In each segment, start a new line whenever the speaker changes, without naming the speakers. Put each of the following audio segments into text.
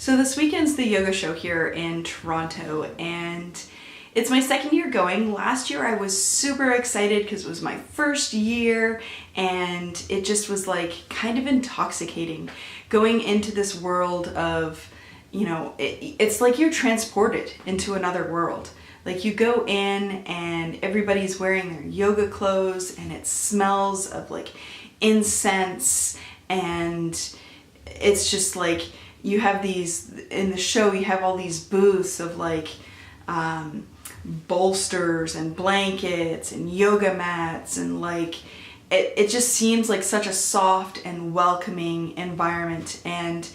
So this weekend's the yoga show here in Toronto, and it's my second year going. Last year I was super excited because it was my first year, and it just was like kind of intoxicating going into this world of, you know, it's like you're transported into another world. Like you go in and everybody's wearing their yoga clothes and it smells of like incense, and it's just like you have these, in the show you have all these booths of like bolsters and blankets and yoga mats, and like it just seems like such a soft and welcoming environment, and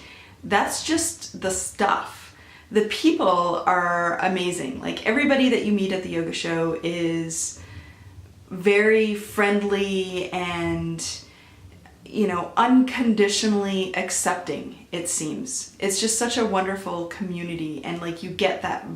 that's just the stuff. The people are amazing. Like everybody that you meet at the yoga show is very friendly and, you know, unconditionally accepting, it seems. It's just such a wonderful community, and like you get that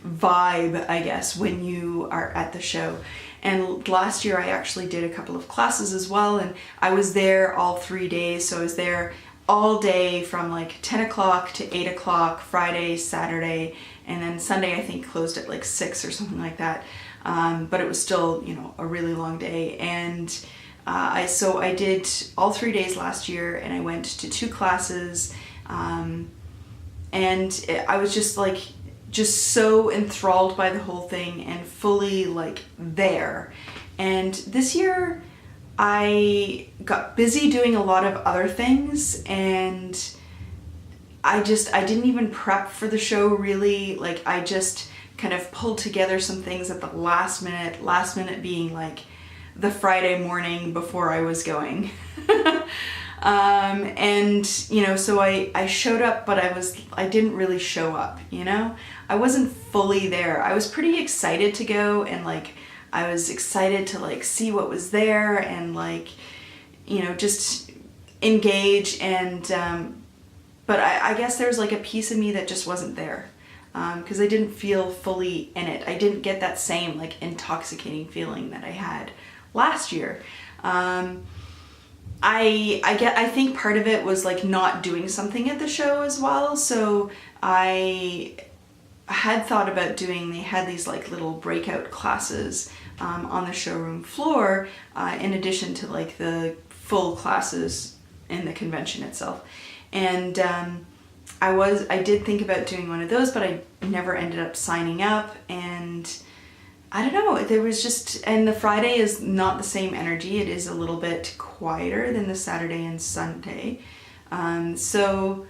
vibe, I guess, when you are at the show. And last year I actually did a couple of classes as well, and I was there all 3 days. So I was there all day from like 10 o'clock to 8 o'clock, Friday, Saturday, and then Sunday I think closed at like 6 or something like that. But it was still, you know, a really long day. And so I did all 3 days last year, and I went to 2 classes, and I was just so enthralled by the whole thing and fully like there. And this year I got busy doing a lot of other things, and I didn't even prep for the show really. Like I just kind of pulled together some things at the last minute being like the Friday morning before I was going. And you know, so I showed up, but I didn't really show up, you know? I wasn't fully there. I was pretty excited to go, and like I was excited to like see what was there and like, you know, just engage, and but I guess there's like a piece of me that just wasn't there, because I didn't feel fully in it. I didn't get that same like intoxicating feeling that I had last year. I think part of it was like not doing something at the show as well. So I had thought about they had these like little breakout classes on the showroom floor, in addition to like the full classes in the convention itself. And I did think about doing one of those, but I never ended up signing up. And I don't know, there was just, and the Friday is not the same energy. It is a little bit quieter than the Saturday and Sunday. So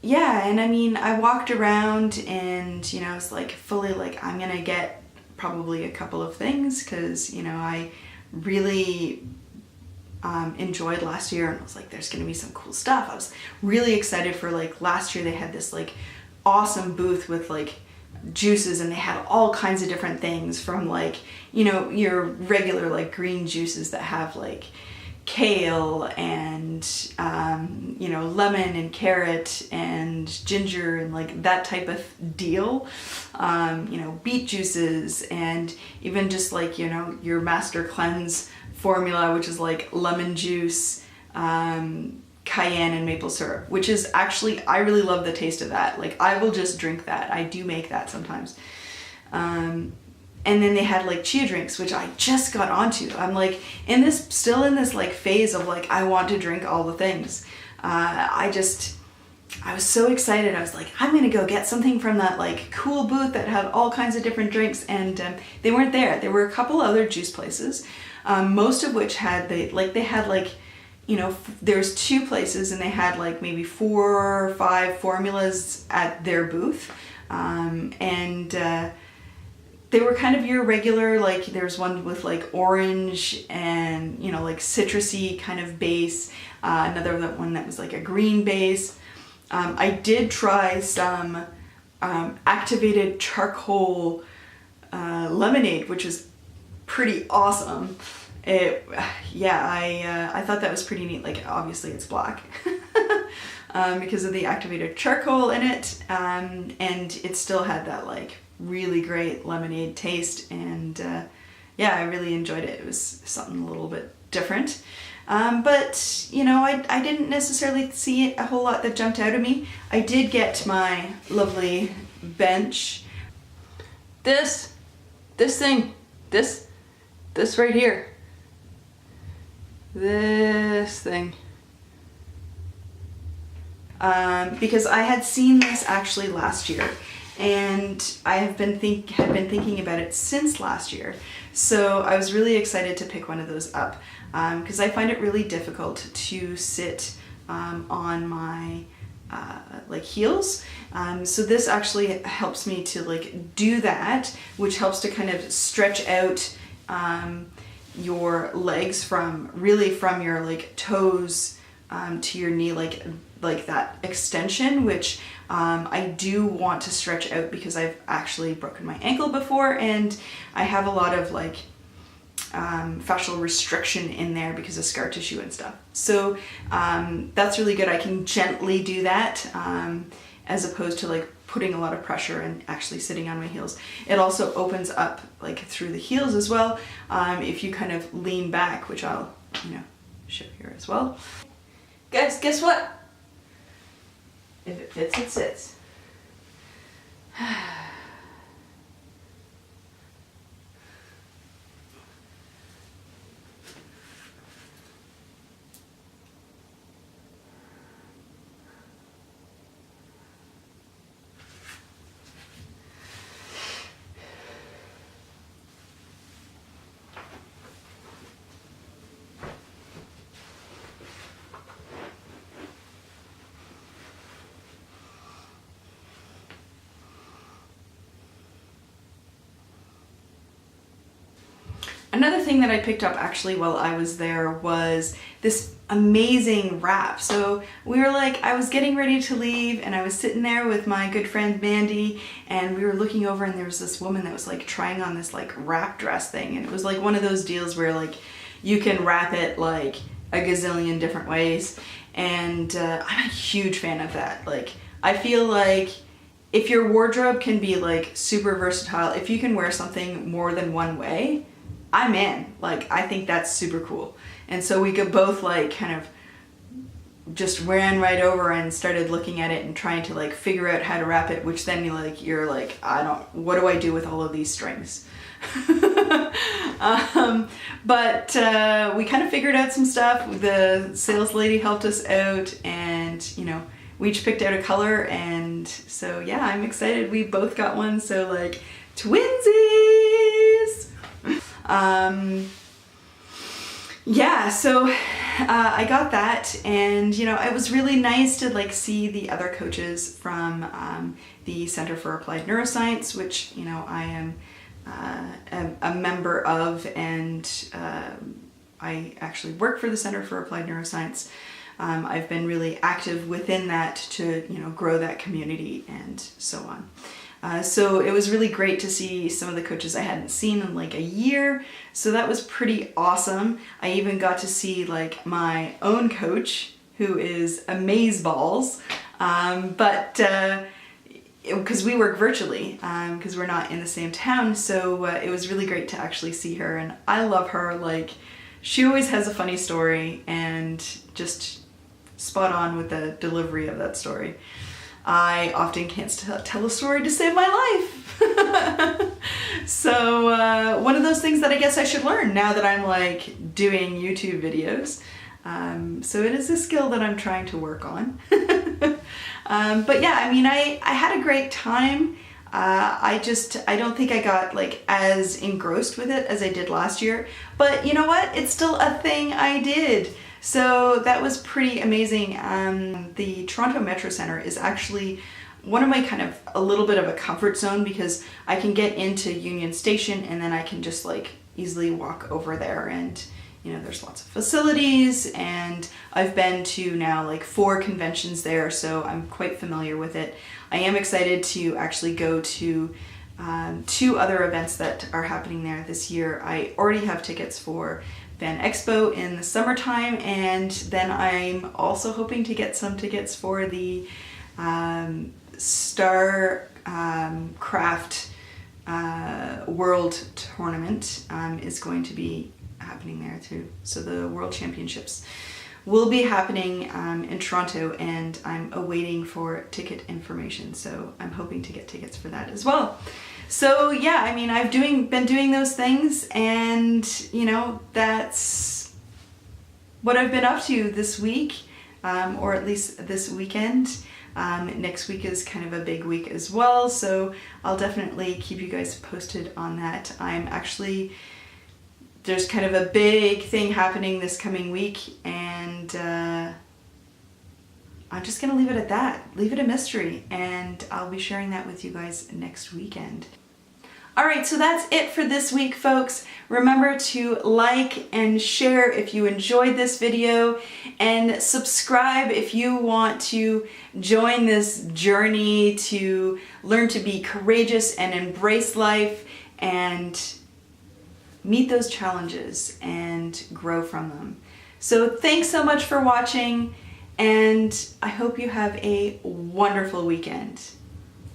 yeah, and I mean, I walked around and, you know, I was like fully like, I'm gonna get probably a couple of things, because, you know, I really enjoyed last year, and I was like, there's gonna be some cool stuff. I was really excited for like last year they had this like awesome booth with like juices, and they had all kinds of different things, from like, you know, your regular like green juices that have like kale and you know, lemon and carrot and ginger and like that type of deal, you know, beet juices, and even just like, you know, your master cleanse formula, which is like lemon juice, cayenne and maple syrup, which is actually, I really love the taste of that. Like I will just drink that. I do make that sometimes. And then they had like chia drinks, which I just got onto. I'm like still in this like phase of like, I want to drink all the things. I was so excited. I was like, I'm gonna go get something from that like cool booth that had all kinds of different drinks, and they weren't there. There were a couple other juice places, most of which had, they had like, you know, there's 2 places, and they had like maybe 4 or 5 formulas at their booth. They were kind of your regular, like there's one with like orange and, you know, like citrusy kind of base, another one that was like a green base. I did try some activated charcoal lemonade, because was pretty awesome. I thought that was pretty neat. Like obviously it's black because of the activated charcoal in it, and it still had that like really great lemonade taste, and yeah, I really enjoyed it. It was something a little bit different. But, you know, I didn't necessarily see a whole lot that jumped out at me. I did get my lovely bench. This thing, this right here. This thing. Because I had seen this actually last year, and I have been thinking about it since last year. So I was really excited to pick one of those up, because I find it really difficult to sit on my like heels. So this actually helps me to like do that, which helps to kind of stretch out your legs from your like toes to your knee, like that extension, which I do want to stretch out because I've actually broken my ankle before, and I have a lot of like fascial restriction in there because of scar tissue and stuff. So that's really good. I can gently do that as opposed to like putting a lot of pressure and actually sitting on my heels. It also opens up like through the heels as well, if you kind of lean back, which I'll, you know, show here as well. Guys, guess what? If it fits, it sits. Another thing that I picked up actually while I was there was this amazing wrap. So we were like, I was getting ready to leave and I was sitting there with my good friend Mandy, and we were looking over and there was this woman that was like trying on this like wrap dress thing, and it was like one of those deals where like you can wrap it like a gazillion different ways, and I'm a huge fan of that. Like I feel like if your wardrobe can be like super versatile, if you can wear something more than one way, I'm in. Like, I think that's super cool. And so we could both like kind of just ran right over and started looking at it and trying to like figure out how to wrap it, which then you're like, what do I do with all of these strings? But we kind of figured out some stuff. The sales lady helped us out, and you know, we each picked out a color, and so yeah, I'm excited. We both got one, so like twinsies. Yeah, so I got that, and you know, it was really nice to like see the other coaches from the Center for Applied Neuroscience, which, you know, I am a member of, and I actually work for the Center for Applied Neuroscience. I've been really active within that to, you know, grow that community and so on. So it was really great to see some of the coaches I hadn't seen in like a year. So that was pretty awesome. I even got to see like my own coach, who is amazeballs. Because we work virtually, because we're not in the same town. So it was really great to actually see her, and I love her. Like, she always has a funny story and just spot on with the delivery of that story. I often can't tell a story to save my life. So one of those things that I guess I should learn now that I'm like doing YouTube videos. So it is a skill that I'm trying to work on. But yeah, I mean, I had a great time. I don't think I got like as engrossed with it as I did last year, but you know what? It's still a thing I did. So that was pretty amazing. The Toronto Metro Centre is actually one of my kind of a little bit of a comfort zone, because I can get into Union Station and then I can just like easily walk over there, and you know, there's lots of facilities, and I've been to now like 4 conventions there, so I'm quite familiar with it. I am excited to actually go to 2 other events that are happening there this year. I already have tickets for Fan Expo in the summertime, and then I'm also hoping to get some tickets for the Star Craft World Tournament. Is going to be happening there too. So the World Championships will be happening in Toronto, and I'm awaiting for ticket information. So I'm hoping to get tickets for that as well. So yeah, I mean, I've been doing those things, and you know, that's what I've been up to this week, or at least this weekend. Next week is kind of a big week as well, so I'll definitely keep you guys posted on that. There's kind of a big thing happening this coming week, and I'm just gonna leave it at that. Leave it a mystery, and I'll be sharing that with you guys next weekend. All right, so that's it for this week, folks. Remember to like and share if you enjoyed this video, and subscribe if you want to join this journey to learn to be courageous and embrace life and meet those challenges and grow from them. So thanks so much for watching, and I hope you have a wonderful weekend.